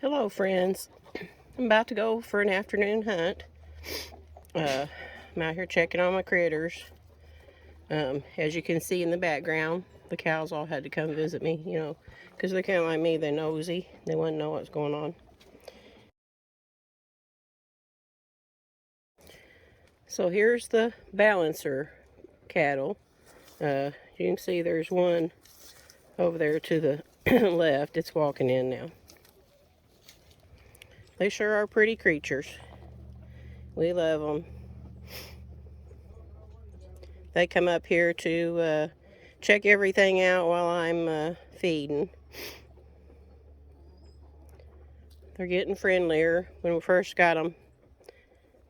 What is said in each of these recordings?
Hello friends, I'm about to go for an afternoon hunt. I'm out here checking on my critters. As you can see in the background, the cows all had to come visit me, because they're kind of like me, they're nosy. They want to know what's going on. So here's the balancer cattle. You can see there's one over there to the left. It's walking in now. They sure are pretty creatures. We love them. They come up here to check everything out while I'm feeding. They're getting friendlier. When we first got them,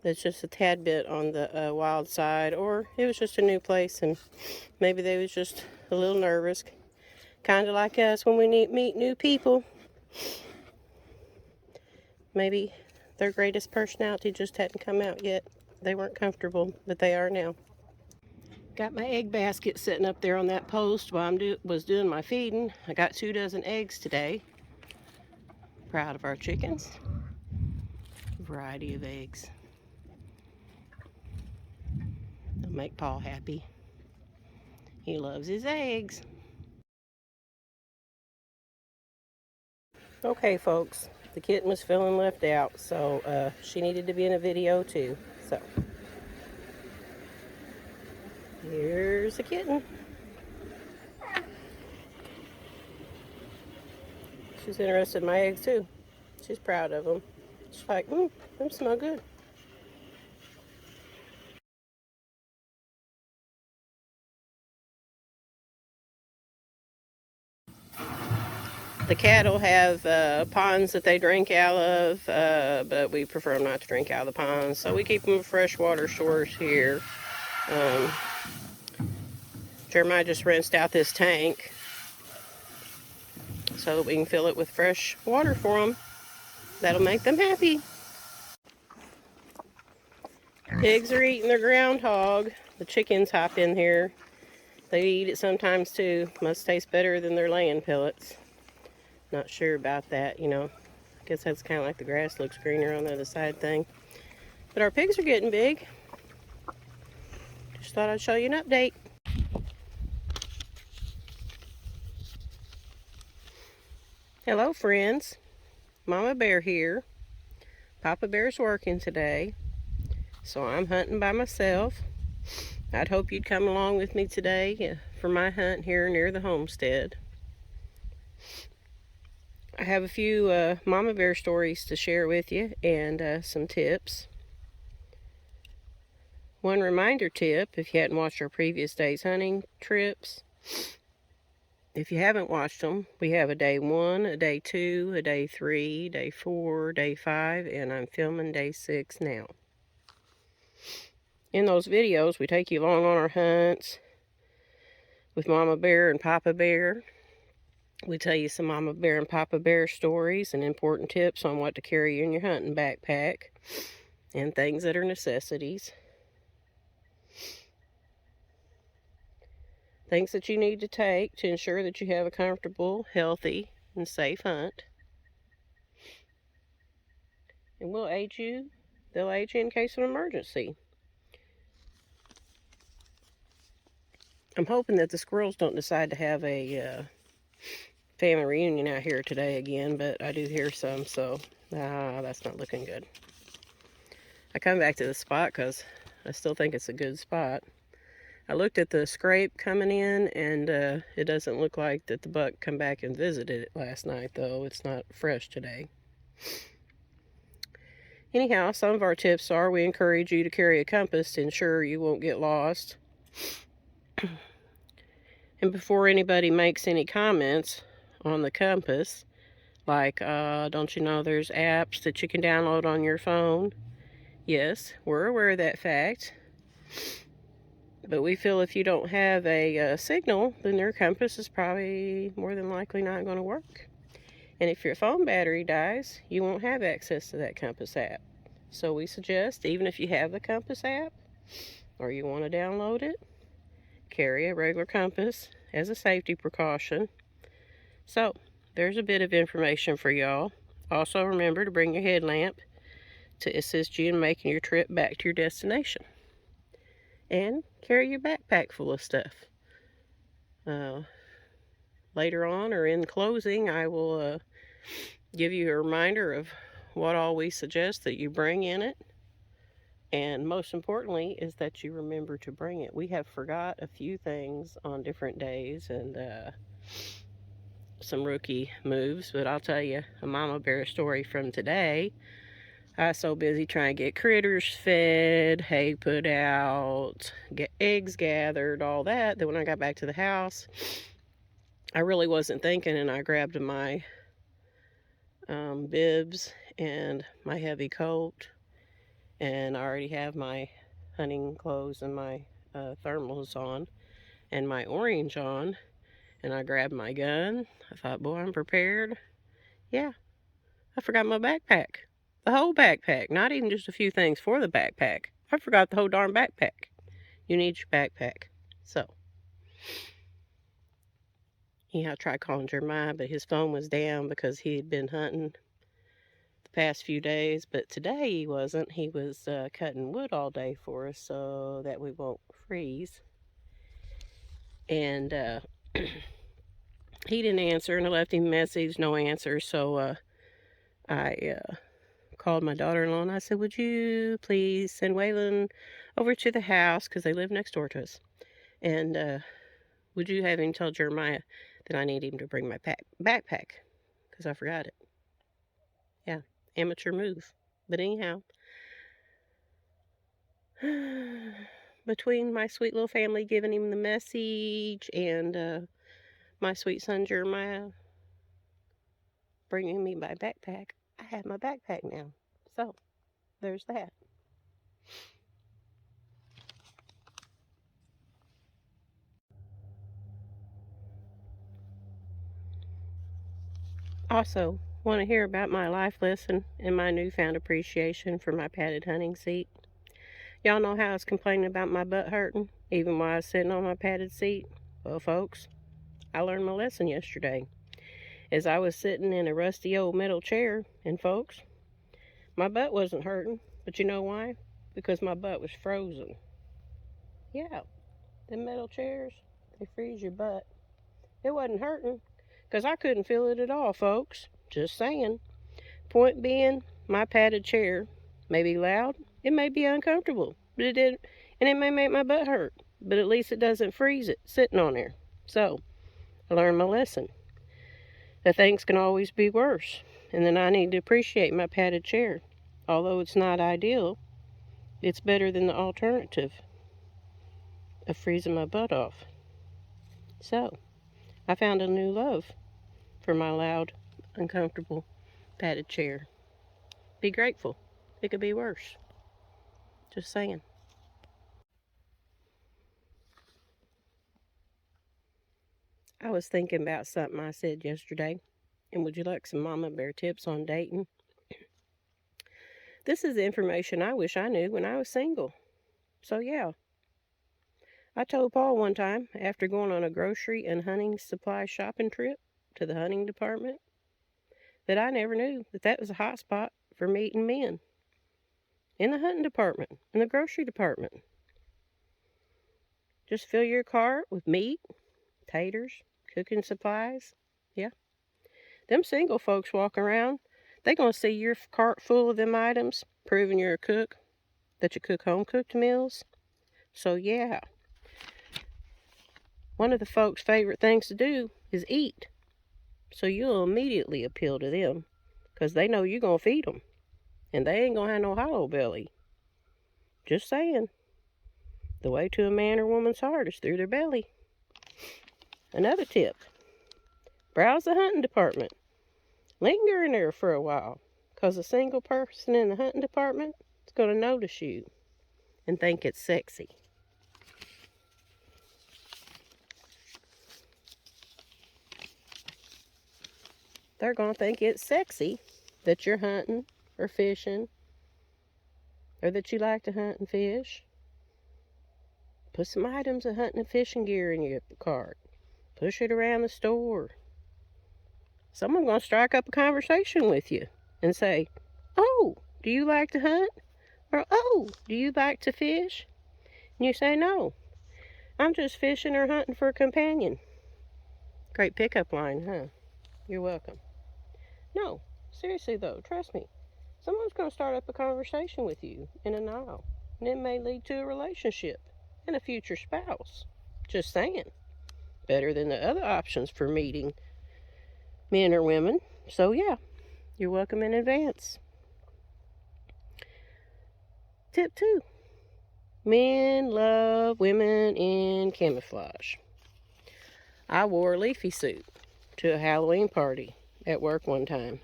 that's just a tad bit on the wild side, or it was just a new place and maybe they was just a little nervous, kind of like us when we meet new people. Maybe their greatest personality just hadn't come out yet. They weren't comfortable, but they are now. Got my egg basket sitting up there on that post while I was doing my feeding. I got 2 dozen eggs today. Proud of our chickens. Variety of eggs. They'll make Paul happy. He loves his eggs. Okay, folks, the kitten was feeling left out, so she needed to be in a video too. So here's the kitten. She's interested in my eggs too. She's proud of them. She's like, them smell good. The cattle have ponds that they drink out of, but we prefer them not to drink out of the ponds, so we keep them freshwater source here. Jeremiah just rinsed out this tank so that we can fill it with fresh water for them. That'll make them happy. Pigs are eating their groundhog. The chickens hop in here. They eat it sometimes too. Must taste better than their laying pellets. Not sure about that, I guess that's kind of like the grass looks greener on the other side thing. But our pigs are getting big. Just thought I'd show you an update. Hello friends. Mama Bear here. Papa Bear's working today, so I'm hunting by myself. I'd hope you'd come along with me today for my hunt here near the homestead. I have a few Mama Bear stories to share with you and some tips. One reminder tip, if you hadn't watched our previous day's hunting trips, if you haven't watched them, we have a day 1, a day 2, a day 3, day 4, day 5, and I'm filming day 6 now. In those videos, we take you along on our hunts with Mama Bear and Papa Bear. We tell you some Mama Bear and Papa Bear stories and important tips on what to carry in your hunting backpack and things that are necessities. Things that you need to take to ensure that you have a comfortable, healthy, and safe hunt. And we'll aid you. They'll aid you in case of an emergency. I'm hoping that the squirrels don't decide to have a family reunion out here today again, but I do hear some, so that's not looking good. I come back to the spot because I still think it's a good spot. I looked at the scrape coming in, and it doesn't look like that the buck come back and visited it last night, though. It's not fresh today. Anyhow, some of our tips are we encourage you to carry a compass to ensure you won't get lost. And before anybody makes any comments on the compass, like, don't you know there's apps that you can download on your phone? Yes, we're aware of that fact. But we feel if you don't have a signal, then your compass is probably more than likely not going to work. And if your phone battery dies, you won't have access to that compass app. So we suggest, even if you have the compass app, or you want to download it, carry a regular compass as a safety precaution. So, there's a bit of information for y'all. Also, remember to bring your headlamp to assist you in making your trip back to your destination. And carry your backpack full of stuff. Later on, or in closing, I will give you a reminder of what all we suggest that you bring in it. And most importantly is that you remember to bring it. We have forgot a few things on different days, and some rookie moves, but I'll tell you a mama bear story from today. I was so busy trying to get critters fed, hay put out, get eggs gathered, all that when I got back to the house, I really wasn't thinking, and I grabbed my bibs and my heavy coat, and I already have my hunting clothes and my thermals on and my orange on, and I grabbed my gun. I thought, boy, I'm prepared. Yeah, I forgot my backpack. The whole backpack, not even just a few things for the backpack. I forgot the whole darn backpack. You need your backpack. So, yeah, I tried calling Jeremiah, but his phone was down because he had been hunting the past few days. But today he wasn't. He was cutting wood all day for us so that we won't freeze. And he didn't answer, and I left him a message, no answer. So I called my daughter-in-law and I said, would you please send Waylon over to the house, because they live next door to us, and would you have him tell Jeremiah that I need him to bring my backpack, because I forgot it. Yeah, amateur move. But anyhow, between my sweet little family giving him the message and my sweet son Jeremiah bringing me my backpack, I have my backpack now. So, there's that. Also, want to hear about my life lesson and my newfound appreciation for my padded hunting seat? Y'all know how I was complaining about my butt hurting, even while I was sitting on my padded seat? Well, folks, I learned my lesson yesterday. As I was sitting in a rusty old metal chair, and folks, my butt wasn't hurting, but you know why? Because my butt was frozen. Yeah, them metal chairs, they freeze your butt. It wasn't hurting, because I couldn't feel it at all, folks. Just saying. Point being, my padded chair may be loud, it may be uncomfortable, but and it may make my butt hurt, but at least it doesn't freeze it sitting on there. So, I learned my lesson. That things can always be worse, and then I need to appreciate my padded chair. Although it's not ideal, it's better than the alternative of freezing my butt off. So, I found a new love for my loud, uncomfortable padded chair. Be grateful. It could be worse. Just saying. I was thinking about something I said yesterday, and would you like some mama bear tips on dating? This is information I wish I knew when I was single. So yeah, I told Paul one time, after going on a grocery and hunting supply shopping trip to the hunting department, that I never knew that that was a hot spot for meeting men. In the hunting department, in the grocery department. Just fill your cart with meat, taters, cooking supplies. Yeah. Them single folks walking around, they gonna see your cart full of them items, proving you're a cook, that you cook home-cooked meals. So yeah, one of the folks' favorite things to do is eat. So you'll immediately appeal to them, because they know you're gonna feed them, and they ain't gonna have no hollow belly. Just saying. The way to a man or woman's heart is through their belly. Another tip. Browse the hunting department. Linger in there for a while, because a single person in the hunting department is going to notice you and think it's sexy. They're going to think it's sexy that you're hunting or fishing, or that you like to hunt and fish. Put some items of hunting and fishing gear in your cart. Push it around the store. Someone's going to strike up a conversation with you. and say, "Oh, do you like to hunt?" Or, "Oh, do you like to fish?" And you say, "No, I'm just fishing or hunting for a companion." Great pickup line, huh? You're welcome. No, seriously though, trust me. Someone's going to start up a conversation with you in an aisle, and it may lead to a relationship and a future spouse. Just saying. Better than the other options for meeting men or women. So, yeah, you're welcome in advance. Tip 2. Men love women in camouflage. I wore a leafy suit to a Halloween party at work one time.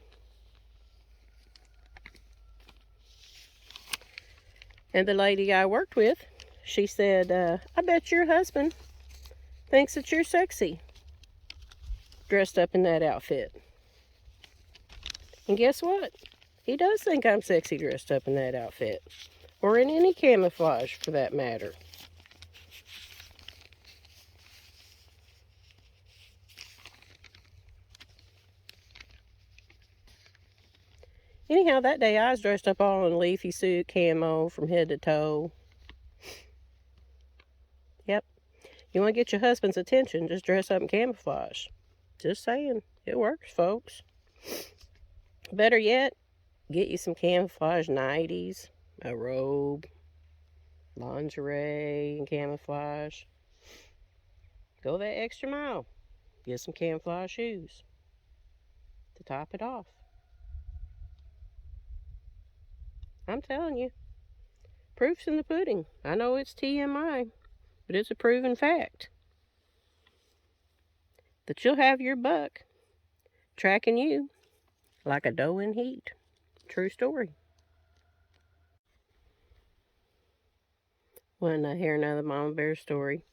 And the lady I worked with, she said, "I bet your husband thinks that you're sexy dressed up in that outfit." And guess what? He does think I'm sexy dressed up in that outfit. Or in any camouflage for that matter. Anyhow, that day I was dressed up all in a leafy suit, camo from head to toe. Yep. You want to get your husband's attention, just dress up in camouflage. Just saying. It works, folks. Better yet, get you some camouflage nighties, a robe, lingerie and camouflage. Go that extra mile. Get some camouflage shoes to top it off. I'm telling you, proof's in the pudding. I know it's TMI, but it's a proven fact that you'll have your buck tracking you like a doe in heat. True story. Want to hear another mama bear story?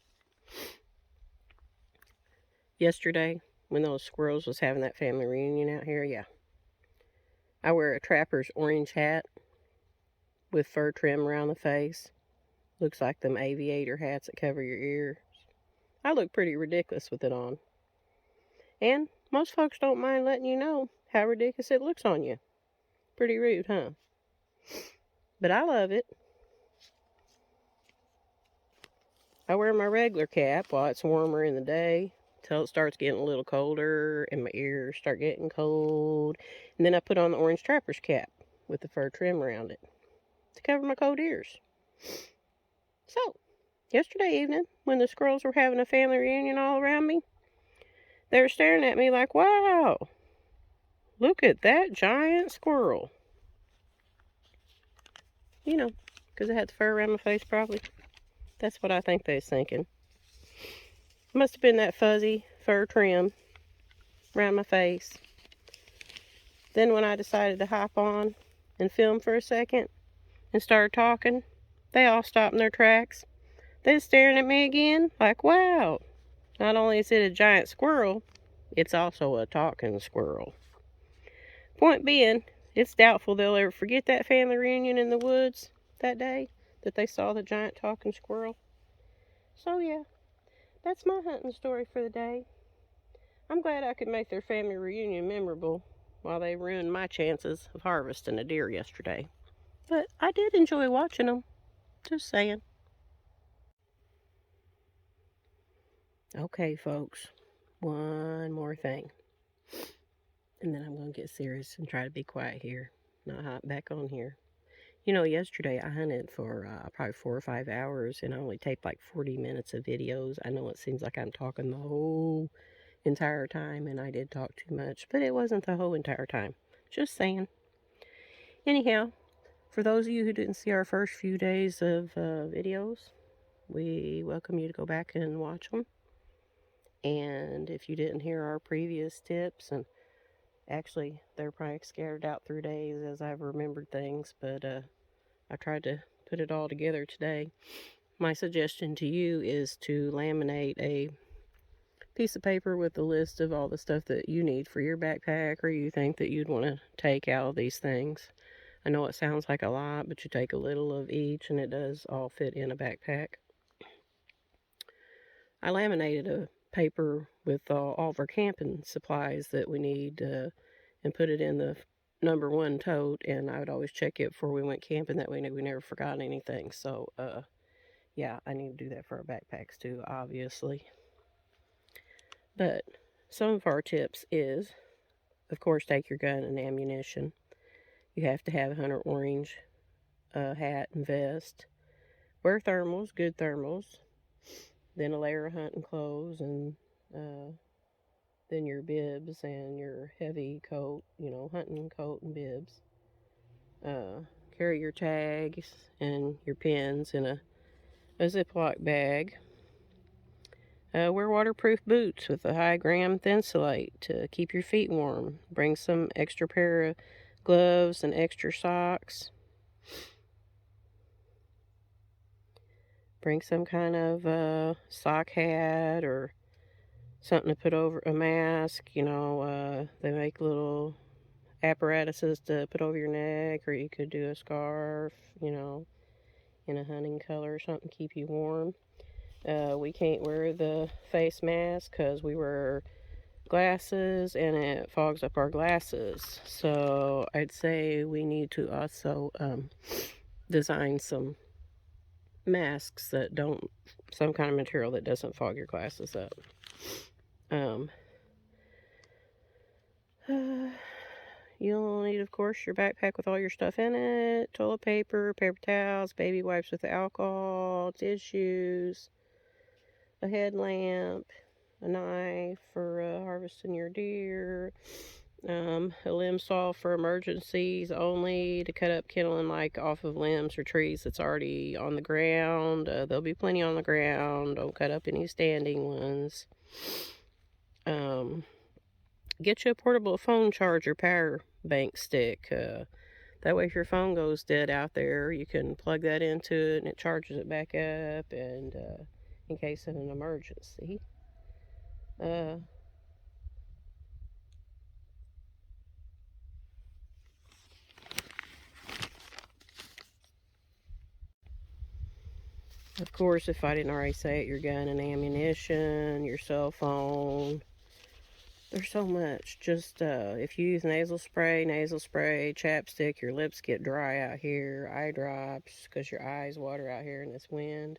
Yesterday, when those squirrels was having that family reunion out here, yeah, I wear a trapper's orange hat with fur trim around the face. Looks like them aviator hats that cover your ears. I look pretty ridiculous with it on. And most folks don't mind letting you know how ridiculous it looks on you. Pretty rude, huh? But I love it. I wear my regular cap while it's warmer in the day till it starts getting a little colder and my ears start getting cold. And then I put on the orange trapper's cap with the fur trim around it to cover my cold ears. So, yesterday evening, when the squirrels were having a family reunion all around me, they were staring at me like, "Wow, look at that giant squirrel." You know, because it had the fur around my face probably. That's what I think they was thinking. Must have been that fuzzy fur trim around my face. Then when I decided to hop on and film for a second and started talking, they all stopped in their tracks. They was staring at me again like, "Wow, not only is it a giant squirrel, it's also a talking squirrel." Point being, it's doubtful they'll ever forget that family reunion in the woods that day that they saw the giant talking squirrel. So yeah, that's my hunting story for the day. I'm glad I could make their family reunion memorable while they ruined my chances of harvesting a deer yesterday. But I did enjoy watching them. Just saying. Okay, folks. One more thing. And then I'm going to get serious and try to be quiet here. Not hop back on here. You know, yesterday I hunted for probably 4 or 5 hours and I only taped like 40 minutes of videos. I know it seems like I'm talking the whole entire time and I did talk too much, but it wasn't the whole entire time. Just saying. Anyhow, for those of you who didn't see our first few days of videos, we welcome you to go back and watch them. And if you didn't hear our previous tips, and actually they're probably scattered out through days as I've remembered things, but I tried to put it all together today. My suggestion to you is to laminate a piece of paper with a list of all the stuff that you need for your backpack or you think that you'd want to take out of these things. I know it sounds like a lot, but you take a little of each and it does all fit in a backpack. I laminated a paper with all of our camping supplies that we need and put it in the #1 tote, and I would always check it before we went camping. That way we never forgot anything. So, yeah, I need to do that for our backpacks too, obviously. But some of our tips is, of course, take your gun and ammunition. You have to have a hunter orange hat and vest. Wear thermals, good thermals. Then a layer of hunting clothes, and then your bibs and your heavy coat, hunting coat and bibs. Carry your tags and your pins in a Ziploc bag. Wear waterproof boots with a high gram thinsulate to keep your feet warm. Bring some extra pair of gloves and extra socks. Bring some kind of sock hat or something to put over a mask. They make little apparatuses to put over your neck, or you could do a scarf, in a hunting color or something to keep you warm. We can't wear the face mask because we wear glasses and it fogs up our glasses. So I'd say we need to also design some masks that don't, some kind of material that doesn't fog your glasses up. You'll need, of course, your backpack with all your stuff in it: toilet paper, paper towels, baby wipes with alcohol, tissues, a headlamp, a knife for harvesting your deer, a limb saw for emergencies only, to cut up kindling like off of limbs or trees that's already on the ground. There'll be plenty on the ground. Don't cut up any standing ones. Get you a portable phone charger power bank stick. That way if your phone goes dead out there, you can plug that into it and it charges it back up, and in case of an emergency. Of course, if I didn't already say it, your gun and ammunition, your cell phone. There's so much. Just if you use nasal spray, chapstick, your lips get dry out here, eye drops because your eyes water out here in this wind,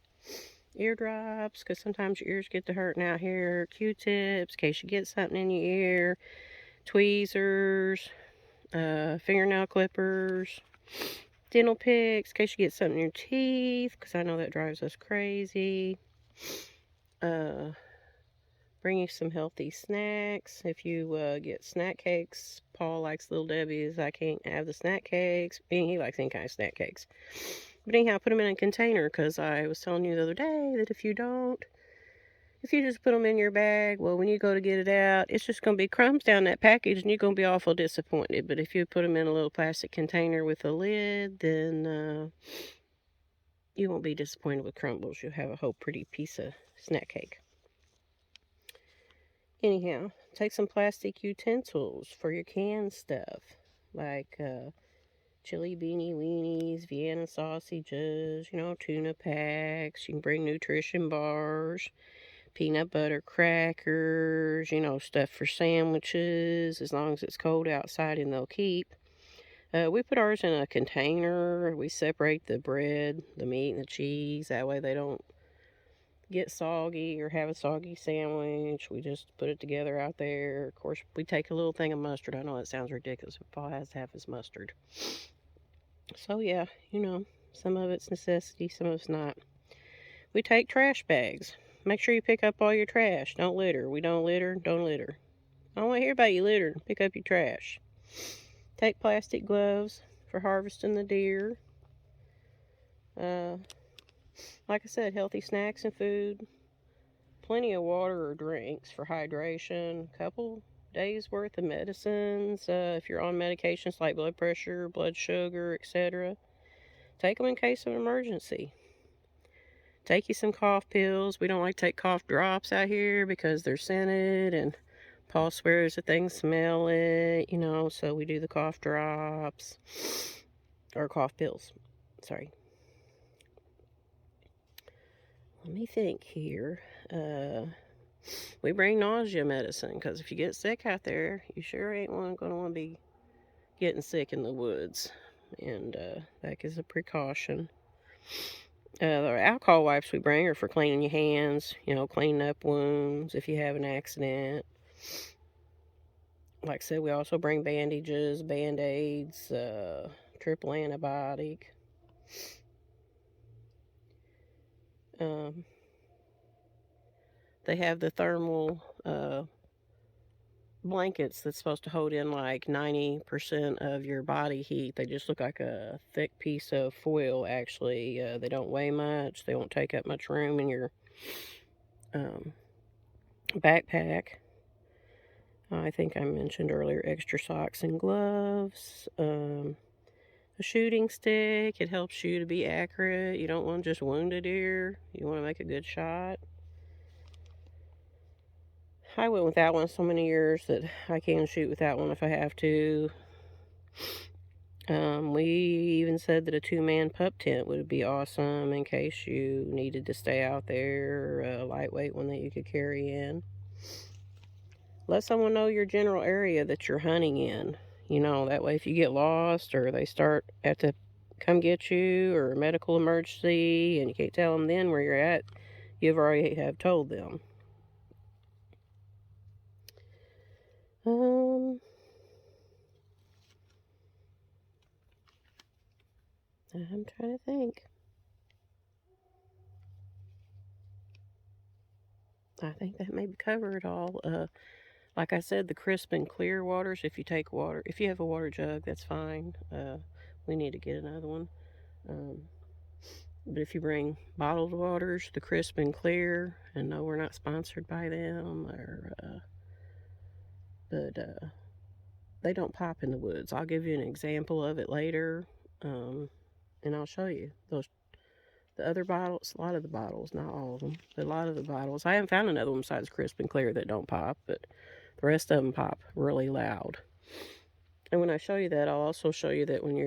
ear drops because sometimes your ears get to hurting out here, Q-tips in case you get something in your ear, tweezers, fingernail clippers, dental picks in case you get something in your teeth, because I know that drives us crazy. Bring you some healthy snacks. If you get snack cakes, Paul likes Little Debbie's. I can't have the snack cakes. He likes any kind of snack cakes. But anyhow, put them in a container, because I was telling you the other day that if you just put them in your bag, well, when you go to get it out, it's just going to be crumbs down that package, and you're going to be awful disappointed. But if you put them in a little plastic container with a lid, then you won't be disappointed with crumbles. You'll have a whole pretty piece of snack cake. Anyhow, take some plastic utensils for your canned stuff, like chili beanie weenies, Vienna sausages, tuna packs. You can bring nutrition bars, peanut butter crackers, stuff for sandwiches, as long as it's cold outside and they'll keep. We put ours in a container. We separate the bread, the meat, and the cheese. That way they don't get soggy or have a soggy sandwich. We just put it together out there. Of course, we take a little thing of mustard. I know that sounds ridiculous, but Paul has to have his mustard. So yeah, some of it's necessity, some of it's not. We take trash bags. Make sure you pick up all your trash. Don't litter. We don't litter. Don't litter. I don't want to hear about you litter. Pick up your trash. Take plastic gloves for harvesting the deer. Like I said, healthy snacks and food. Plenty of water or drinks for hydration. A couple days worth of medicines. If you're on medications like blood pressure, blood sugar, etc., take them in case of an emergency. Take you some cough pills. We don't like to take cough drops out here because they're scented, and Paul swears that things smell it, so we do the cough drops, or cough pills. Sorry. Let me think here. We bring nausea medicine, because if you get sick out there, you sure ain't going to want to be getting sick in the woods, and that is a precaution. The alcohol wipes we bring are for cleaning your hands, cleaning up wounds if you have an accident. Like I said, we also bring bandages, band-aids, triple antibiotic. They have the thermal blankets that's supposed to hold in like 90% of your body heat. They just look like a thick piece of foil, actually. They don't weigh much. They won't take up much room in your backpack. I think I mentioned earlier extra socks and gloves. A shooting stick. It helps you to be accurate. You don't want to just wound a deer. You want to make a good shot. I went without one so many years that I can shoot without one if I have to. We even said that a 2-man pup tent would be awesome in case you needed to stay out there, a lightweight one that you could carry in. Let someone know your general area that you're hunting in. That way if you get lost or they have to come get you, or a medical emergency and you can't tell them then where you're at, you've already have told them. I'm trying to think. I think that may cover it all. Like I said, the crisp and clear waters, if you have a water jug, that's fine. We need to get another one. But if you bring bottled waters, the crisp and clear, and no, we're not sponsored by them, but they don't pop in the woods. I'll give you an example of it later, and I'll show you the other bottles. A lot of the bottles, not all of them, but a lot of the bottles. I haven't found another one besides crisp and clear that don't pop, but the rest of them pop really loud. And when I show you that, I'll also show you that when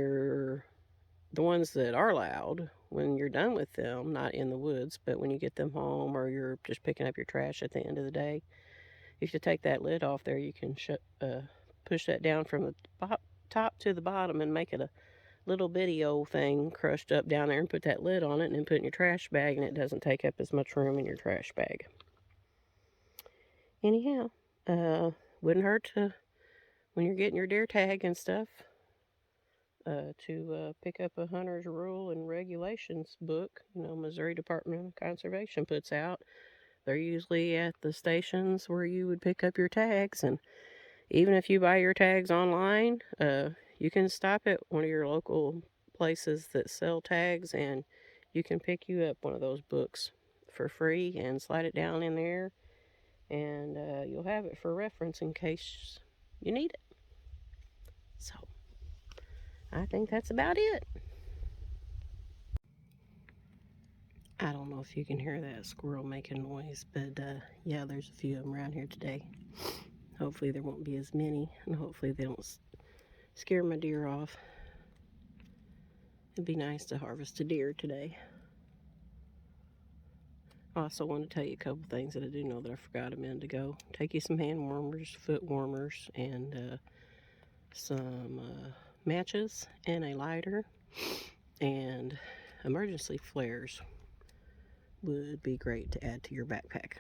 the ones that are loud, when you're done with them, not in the woods, but when you get them home or you're just picking up your trash at the end of the day, if you take that lid off there, you can push that down from the top to the bottom and make it a little bitty old thing crushed up down there, and put that lid on it and then put it in your trash bag, and it doesn't take up as much room in your trash bag. Anyhow, wouldn't hurt to, when you're getting your deer tag and stuff, to pick up a hunter's rule and regulations book, Missouri Department of Conservation puts out. They're usually at the stations where you would pick up your tags, and even if you buy your tags online, you can stop at one of your local places that sell tags, and you can pick you up one of those books for free and slide it down in there, and you'll have it for reference in case you need it. So I think that's about it. I don't know if you can hear that squirrel making noise, but yeah, there's a few of them around here today. Hopefully there won't be as many, and hopefully they don't scare my deer off. It'd be nice to harvest a deer today. I also want to tell you a couple things that I do know that I forgot a minute ago. Take you some hand warmers, foot warmers, and some matches, and a lighter, and emergency flares would be great to add to your backpack.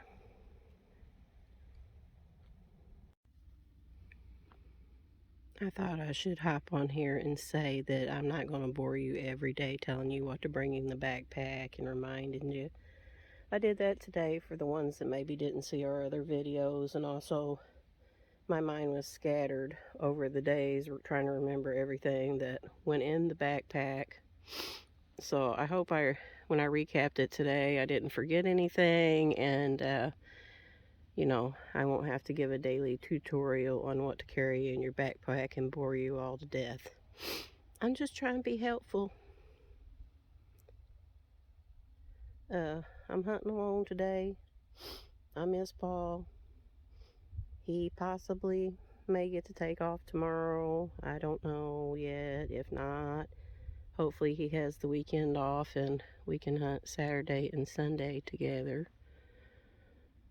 I thought I should hop on here and say that I'm not going to bore you every day telling you what to bring in the backpack and reminding you. I did that today for the ones that maybe didn't see our other videos, and also my mind was scattered over the days trying to remember everything that went in the backpack. So I hope when I recapped it today, I didn't forget anything, and I won't have to give a daily tutorial on what to carry in your backpack and bore you all to death. I'm just trying to be helpful. I'm hunting alone today. I miss Paul. He possibly may get to take off tomorrow. I don't know yet. If not, hopefully he has the weekend off and we can hunt Saturday and Sunday together.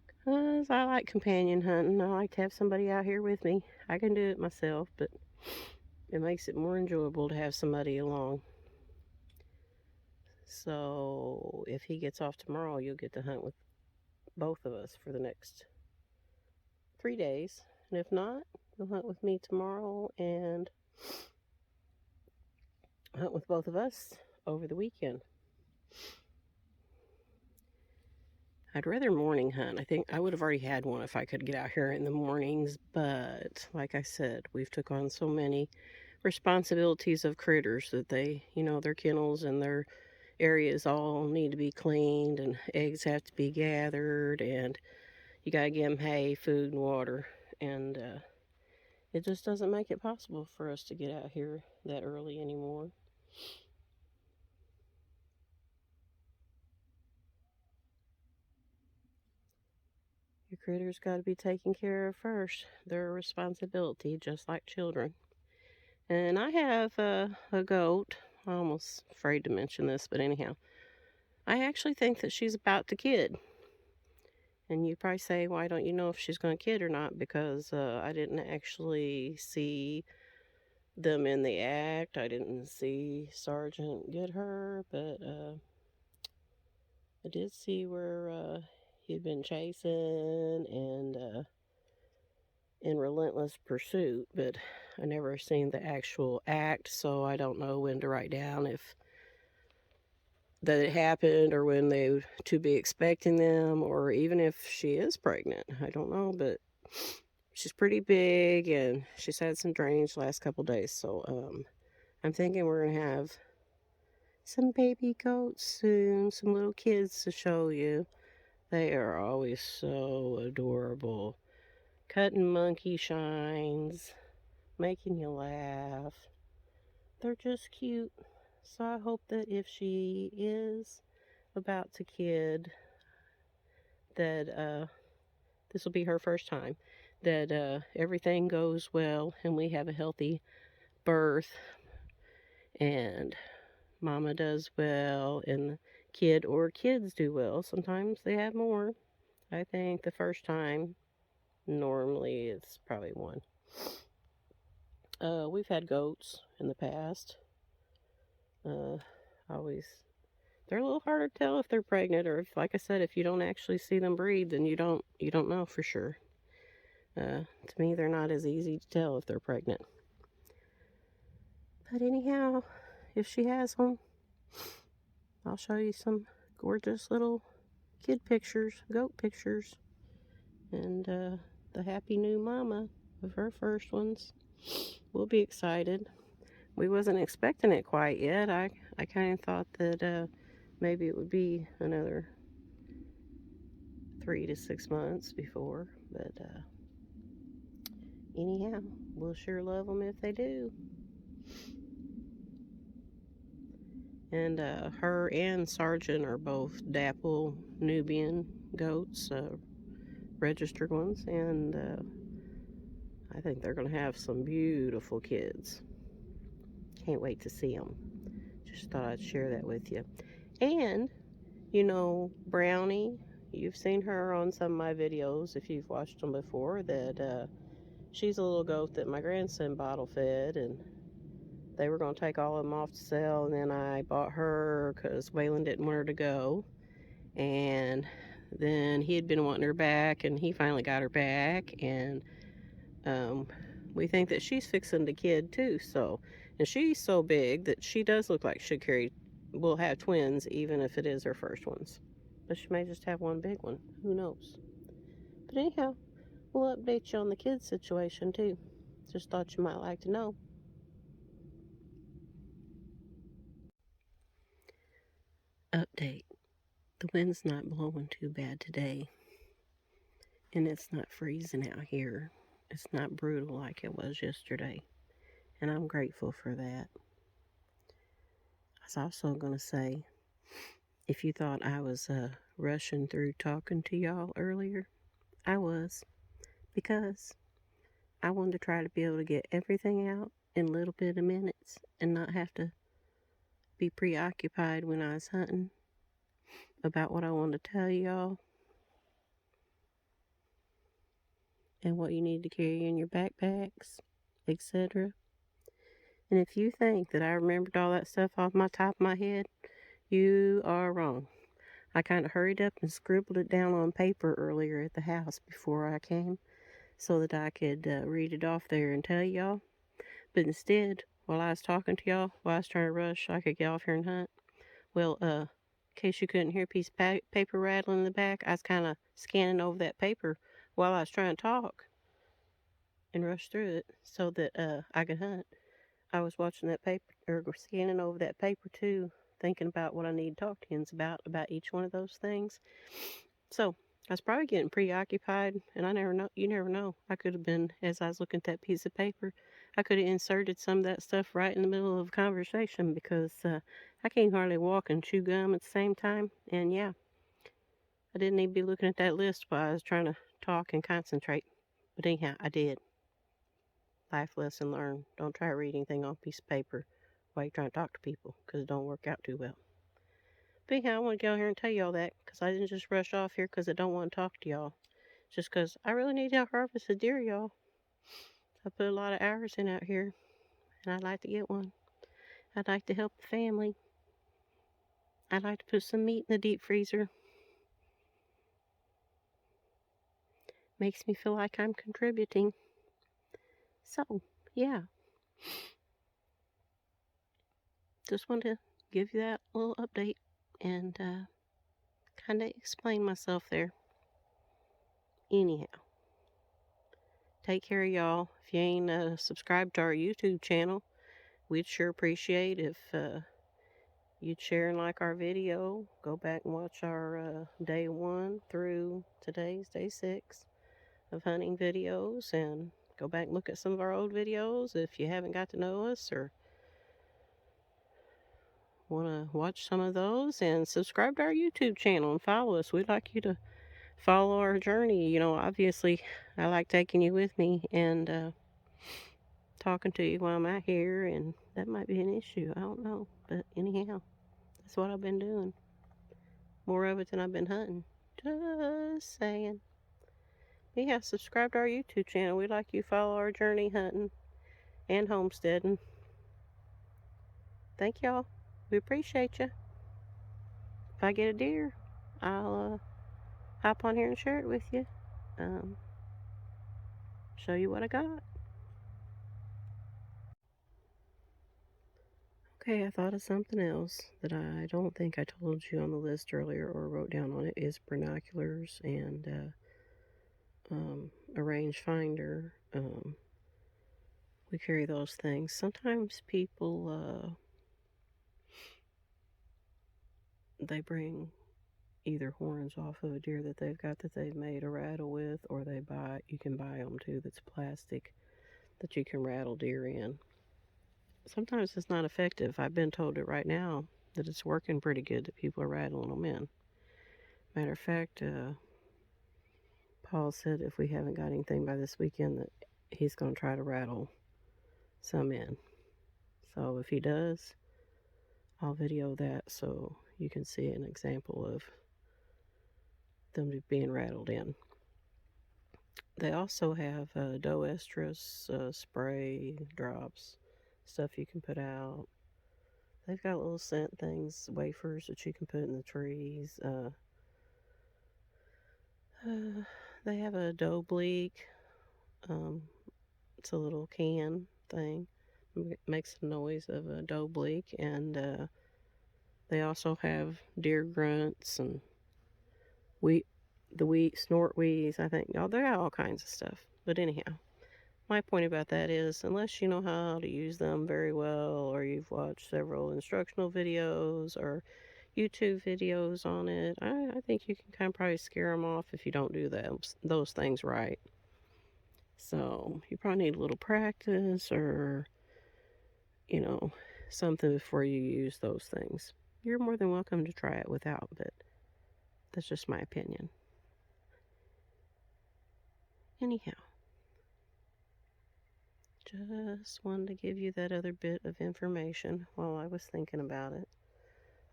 Because I like companion hunting. I like to have somebody out here with me. I can do it myself, but it makes it more enjoyable to have somebody along. So if he gets off tomorrow, you'll get to hunt with both of us for the next 3 days. And if not, you'll hunt with me tomorrow and hunt with both of us over the weekend. I'd rather morning hunt. I think I would have already had one if I could get out here in the mornings, but like I said, we've took on so many responsibilities of critters that they, their kennels and their areas all need to be cleaned, and eggs have to be gathered, and you gotta give them hay, food, and water, and it just doesn't make it possible for us to get out here that early anymore. Your critters got to be taken care of first. They're a responsibility, just like children. And I have a goat. I'm almost afraid to mention this, but anyhow, I actually think that she's about to kid. And you probably say, why don't you know if she's going to kid or not? Because I didn't actually see them in the act. I didn't see Sergeant get her, but I did see where he'd been chasing and in relentless pursuit, but I never seen the actual act, so I don't know when to write down if that it happened or when they to be expecting them, or even if she is pregnant. I don't know, but she's pretty big and she's had some drainage the last couple days, so I'm thinking we're gonna have some baby goats soon, some little kids to show you. They are always so adorable, cutting monkey shines, making you laugh. They're just cute. So I hope that if she is about to kid, that this will be her first time, that everything goes well and we have a healthy birth and mama does well and the kid or kids do well. Sometimes they have more. I think the first time, normally it's probably one. We've had goats in the past. Always, they're a little harder to tell if they're pregnant, or if, like I said, if you don't actually see them breed, then you don't know for sure. To me, they're not as easy to tell if they're pregnant. But anyhow, if she has them, I'll show you some gorgeous little kid pictures, goat pictures, and the happy new mama of her first ones. We'll be excited. We wasn't expecting it quite yet. I kind of thought that maybe it would be another 3 to 6 months before, but anyhow, we'll sure love them if they do. And her and Sergeant are both dapple Nubian goats, registered ones, and I think they're going to have some beautiful kids. Can't wait to see them. Just thought I'd share that with you. And, Brownie, you've seen her on some of my videos if you've watched them before, that she's a little goat that my grandson bottle fed, and they were going to take all of them off to sell, and then I bought her because Waylon didn't want her to go, and then he had been wanting her back, and he finally got her back, and we think that she's fixing the kid too, and she's so big that she does look like will have twins, even if it is her first ones, but she may just have one big one, who knows. But anyhow, we'll update you on the kids situation too. Just thought you might like to know. Update. The wind's not blowing too bad today, and it's not freezing out here. It's not brutal like it was yesterday, and I'm grateful for that. I was also going to say, if you thought I was rushing through talking to y'all earlier, I was, because I wanted to try to be able to get everything out in a little bit of minutes and not have to be preoccupied when I was hunting about what I wanted to tell y'all and what you need to carry in your backpacks, etc. And if you think that I remembered all that stuff off my top of my head, you are wrong. I kind of hurried up and scribbled it down on paper earlier at the house before I came so that I could read it off there and tell y'all. But instead, while I was talking to y'all, while I was trying to rush so I could get off here and hunt, well, in case you couldn't hear a piece of paper rattling in the back, I was kind of scanning over that paper while I was trying to talk and rush through it so that I could hunt. I was watching that paper, or scanning over that paper too, thinking about what I need to talk to you about each one of those things. So I was probably getting preoccupied, and I never know. You never know. I could have been, as I was looking at that piece of paper, I could have inserted some of that stuff right in the middle of a conversation because I can't hardly walk and chew gum at the same time. And yeah, I didn't need to be looking at that list while I was trying to talk and concentrate. But anyhow, I did. Life lesson learned. Don't try to read anything on a piece of paper while you're trying to talk to people because it don't work out too well. But anyhow, I want to go here and tell y'all that because I didn't just rush off here because I don't want to talk to y'all. Just because I really need to harvest a deer, y'all. I put a lot of hours in out here, and I'd like to get one. I'd like to help the family. I'd like to put some meat in the deep freezer. Makes me feel like I'm contributing. So, yeah. Just wanted to give you that little update and kind of explain myself there. Anyhow, take care of y'all. If you ain't subscribed to our YouTube channel, we'd sure appreciate if you'd share and like our video. Go back and watch our day 1 through today's day 6 of hunting videos, and go back and look at some of our old videos if you haven't got to know us or want to watch some of those, and subscribe to our YouTube channel and follow us. We'd like you to follow our journey. You know, obviously, I like taking you with me and talking to you while I'm out here, and that might be an issue. I don't know. But anyhow, that's what I've been doing. More of it than I've been hunting. Just saying. But yeah, subscribe to our YouTube channel. We'd like you to follow our journey hunting and homesteading. Thank y'all. We appreciate you. If I get a deer, I'll hop on here and share it with you. Show you what I got. Okay, I thought of something else that I don't think I told you on the list earlier or wrote down on it is binoculars and a rangefinder. We carry those things. Sometimes people they bring either horns off of a deer that they've got that they've made a rattle with, or you can buy them too that's plastic that you can rattle deer in. Sometimes it's not effective. I've been told it right now that it's working pretty good, that people are rattling them in. Matter of fact, Paul said if we haven't got anything by this weekend that he's going to try to rattle some in. So if he does, I'll video that so you can see an example of them being rattled in. They also have doe estrus spray drops, stuff you can put out. They've got little scent things, wafers that you can put in the trees. They have a doe bleak. It's a little can thing. It makes the noise of a doe bleak, and they also have deer grunts and snort wheeze. I think they have all kinds of stuff. But anyhow, my point about that is, unless you know how to use them very well, or you've watched several instructional videos or YouTube videos on it, I think you can kind of probably scare them off if you don't do those things right. So you probably need a little practice or, something before you use those things. You're more than welcome to try it without, but that's just my opinion. Anyhow, just wanted to give you that other bit of information while I was thinking about it.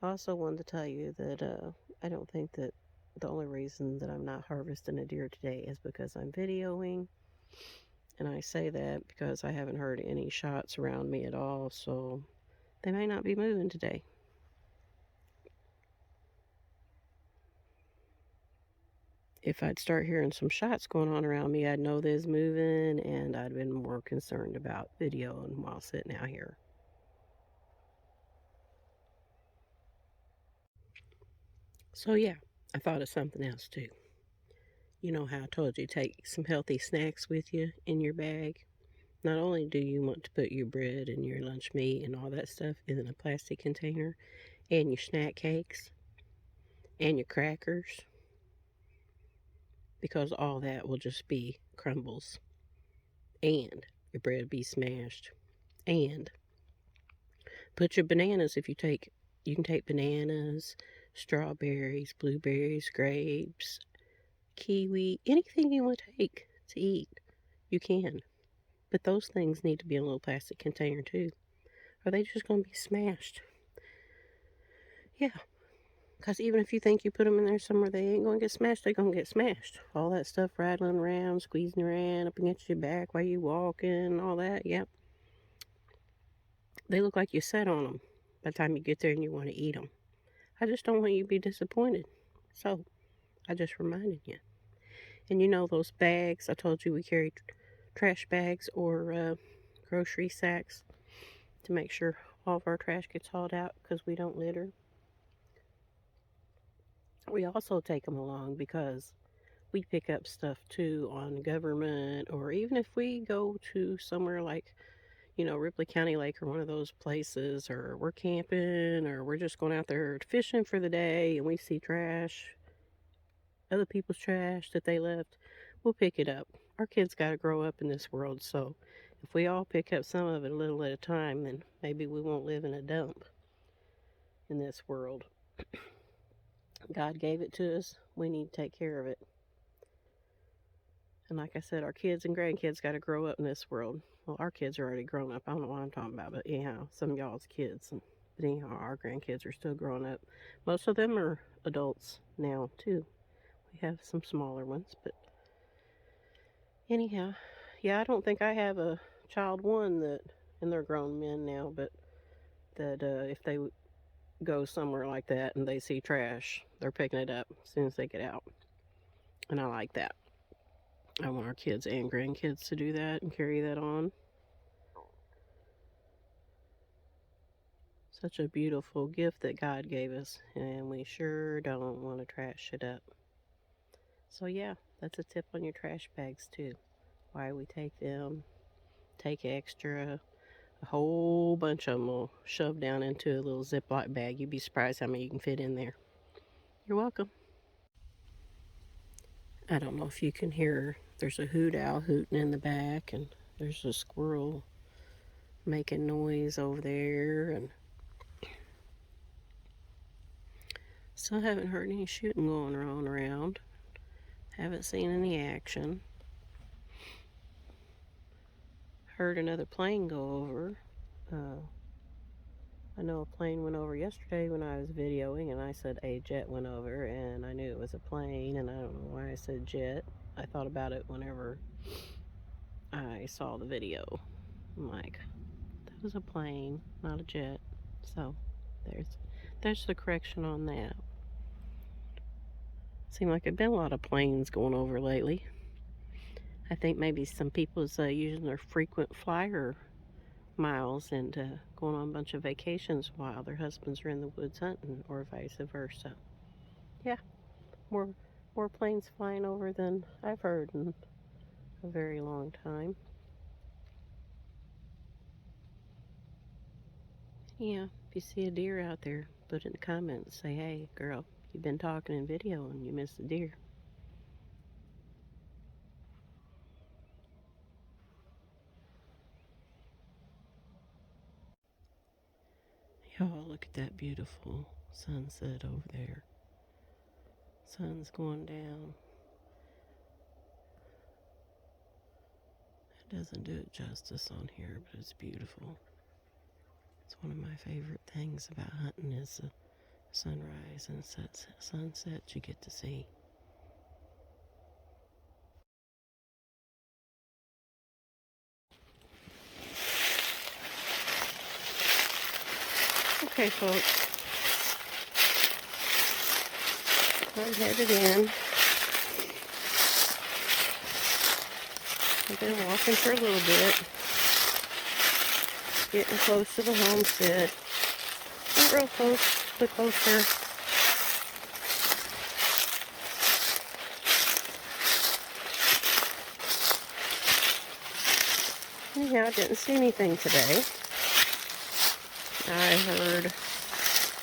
I also wanted to tell you that I don't think that the only reason that I'm not harvesting a deer today is because I'm videoing. And I say that because I haven't heard any shots around me at all, so they may not be moving today. If I'd start hearing some shots going on around me, I'd know there's moving, and I'd been more concerned about videoing while sitting out here. So yeah, I thought of something else too. You know how I told you take some healthy snacks with you in your bag? Not only do you want to put your bread and your lunch meat and all that stuff in a plastic container, and your snack cakes, and your crackers, because all that will just be crumbles, and your bread will be smashed. And put your bananas, you can take bananas, strawberries, blueberries, grapes, kiwi, anything you want to take to eat, you can. But those things need to be in a little plastic container too. Are they just going to be smashed? Yeah, because even if you think you put them in there somewhere, they ain't going to get smashed. They're going to get smashed. All that stuff rattling around, squeezing around up against your back while you walking, all that, yep. They look like you sat on them by the time you get there and you want to eat them. I just don't want you to be disappointed. So, I just reminded you. And you know those bags, I told you we carry trash bags or grocery sacks to make sure all of our trash gets hauled out because we don't litter. We also take them along because we pick up stuff too on government, or even if we go to somewhere like, Ripley County Lake or one of those places, or we're camping, or we're just going out there fishing for the day and we see trash, other people's trash that they left, we'll pick it up. Our kids got to grow up in this world, so if we all pick up some of it a little at a time, then maybe we won't live in a dump in this world. God gave it to us. We need to take care of it. And like I said, our kids and grandkids got to grow up in this world. Well, our kids are already grown up. I don't know what I'm talking about, but anyhow, some of y'all's kids. But anyhow, our grandkids are still growing up. Most of them are adults now, too. We have some smaller ones, but anyhow, yeah, I don't think I have a child one and they're grown men now, but that if they go somewhere like that and they see trash, they're picking it up as soon as they get out. And I like that. I want our kids and grandkids to do that and carry that on. Such a beautiful gift that God gave us, and we sure don't want to trash it up. So yeah, that's a tip on your trash bags too. Why we take them, take extra. A whole bunch of them will shove down into a little Ziploc bag. You'd be surprised how many you can fit in there. You're welcome. I don't know if you can hear, there's a hoot owl hooting in the back, and there's a squirrel making noise over there, and still haven't heard any shooting going on around. Haven't seen any action. Heard another plane go over. I know a plane went over yesterday when I was videoing, and I said a jet went over, and I knew it was a plane, and I don't know why I said jet. I thought about it whenever I saw the video. I'm like, that was a plane, not a jet. So there's the correction on that. Seemed like there'd been a lot of planes going over lately. I think maybe some people's using their frequent flyer miles and going on a bunch of vacations while their husbands are in the woods hunting, or vice versa. Yeah, more planes flying over than I've heard in a very long time. Yeah, if you see a deer out there, put it in the comments. Say, hey, girl, you've been talking in video and you missed the deer. Y'all, look at that beautiful sunset over there. Sun's going down. It doesn't do it justice on here, but it's beautiful. It's one of my favorite things about hunting is the sunrise and sunset you get to see. Okay, folks. I'm headed in. I've been walking for a little bit. Getting close to the homestead. Not real close, but closer. Anyhow, I didn't see anything today. I heard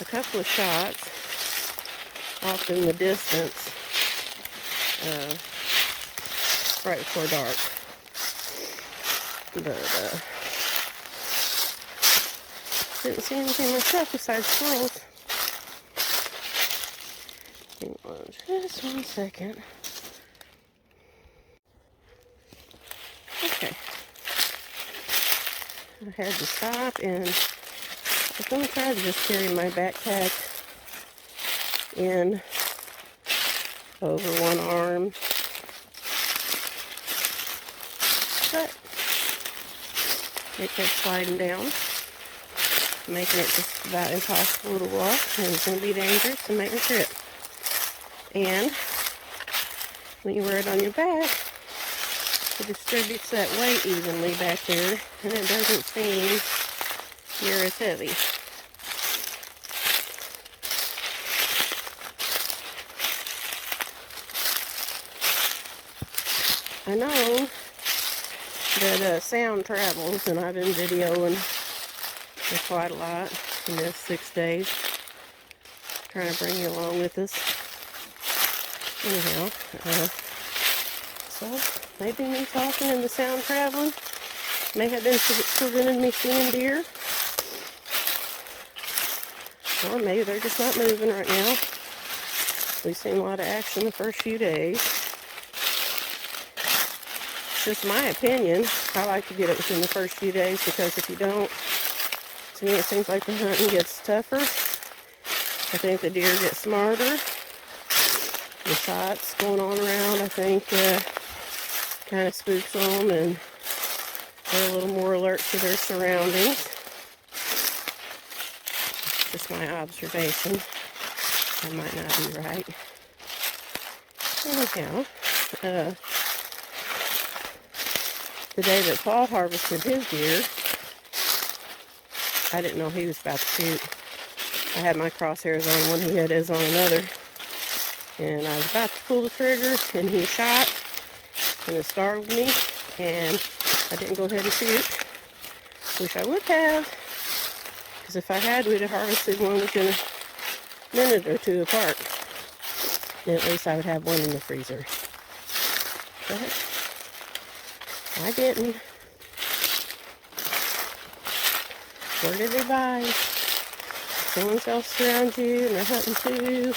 a couple of shots off in the distance right before dark. But didn't see anything myself besides squirrels. Hang on just 1 second. Okay. I had to stop, and I was going to try to just carry my backpack in over one arm, but it kept sliding down, making it just about impossible to walk, and it's going to be dangerous to make a trip. And when you wear it on your back, it distributes that weight evenly back there, and it doesn't seem near as heavy. I know that sound travels, and I've been videoing for quite a lot in this 6 days, trying to bring you along with us. Anyhow, so maybe me talking and the sound traveling may have been preventing me seeing deer, or maybe they're just not moving right now. We've seen a lot of action the first few days. Just my opinion. I like to get it within the first few days, because if you don't, to me it seems like the hunting gets tougher. I think the deer get smarter. The shots going on around, I think, kind of spooks them, and they're a little more alert to their surroundings. Just my observation. I might not be right. Anyhow, the day that Paul harvested his deer, I didn't know he was about to shoot. I had my crosshairs on one, he had his on another. And I was about to pull the trigger, and he shot, and it startled me, and I didn't go ahead and shoot. Wish I would have, because if I had, we'd have harvested one within a minute or two apart. And at least I would have one in the freezer. But I didn't. Word of advice: someone else surrounds you, and they're hunting too,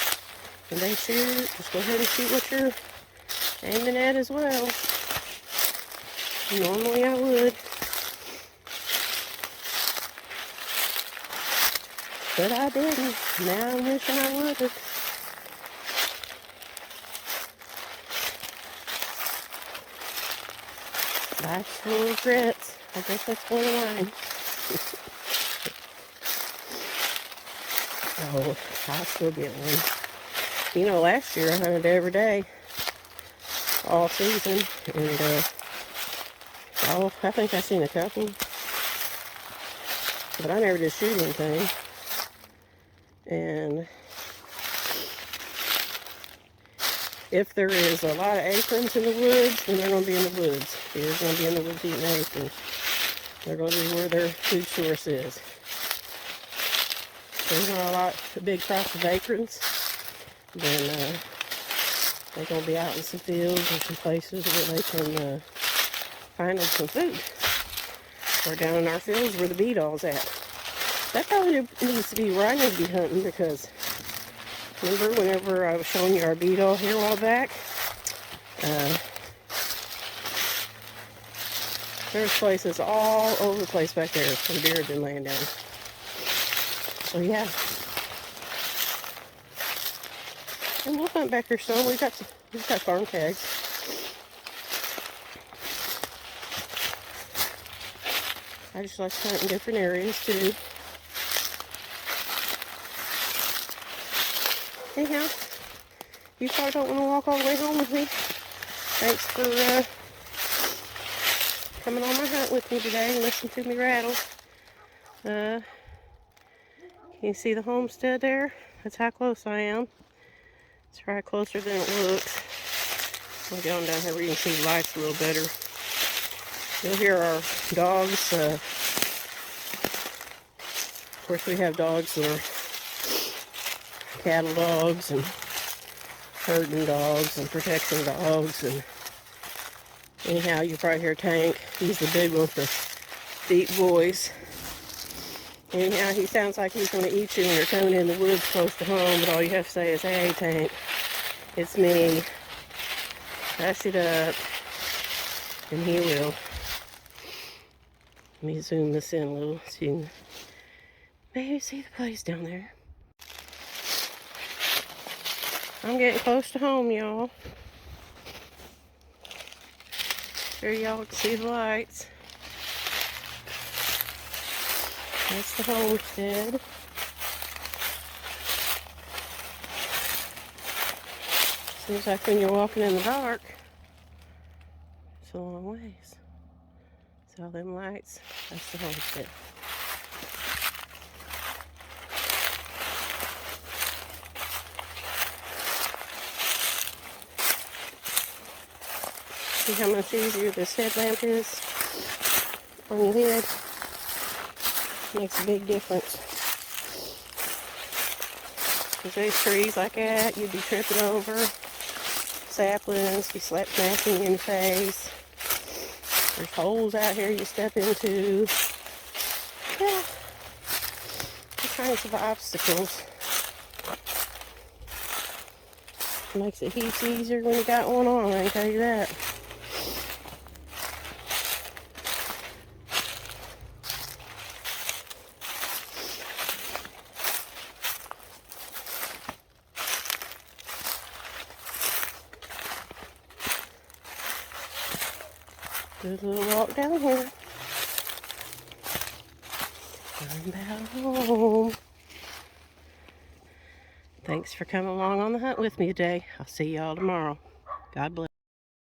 and they shoot, just go ahead and shoot what you're aiming at as well. Normally I would, but I didn't. Now I'm wishing I would have. Life's full of regrets. I guess that's one of mine. Oh, I'll still get one. You know, last year I hunted every day, all season, and I think I seen a couple, but I never did shoot anything. And if there is a lot of acorns in the woods, then they're going to be in the woods. Deer's going to be in the woods eating acorns. They're going to be where their food source is. If there's not a big crop of acorns, then they're going to be out in some fields or some places where they can find them some food. Or down in our fields where the bee doll's at. That probably needs to be where I need to be hunting, because remember whenever I was showing you our bee doll here a while back? There's places all over the place back there where deer have been laying down. So yeah. And we'll hunt back here some. We've got farm tags. I just like to hunt in different areas too. Anyhow, you probably don't want to walk all the way home with me. Thanks for coming on my hunt with me today and listening to me rattle. Can you see the homestead there? That's how close I am. It's probably closer than it looks. I'll get on down here where you can see the lights a little better. You'll hear our dogs. Of course, we have dogs that are cattle dogs and herding dogs and protection dogs. And anyhow, you probably hear Tank. He's the big one with the deep voice. Anyhow, he sounds like he's going to eat you when you're coming in the woods close to home, but all you have to say is, "Hey, Tank, it's me." Hush it up. And he will. Let me zoom this in a little so you can maybe see the place down there. I'm getting close to home, y'all. Here y'all can see the lights. That's the homestead. Seems like when you're walking in the dark, it's a long ways. So all them lights, that's the homestead. See how much easier this headlamp is on your head? Makes a big difference. Because there's trees like that, you'd be tripping over. Saplings, be slap smacking you in the face. There's holes out here you step into. Yeah. All kinds of obstacles. Makes it heaps easier when you got one on, I can tell you that. Good little walk down here. I'm back home. Thanks for coming along on the hunt with me today. I'll see y'all tomorrow. God bless.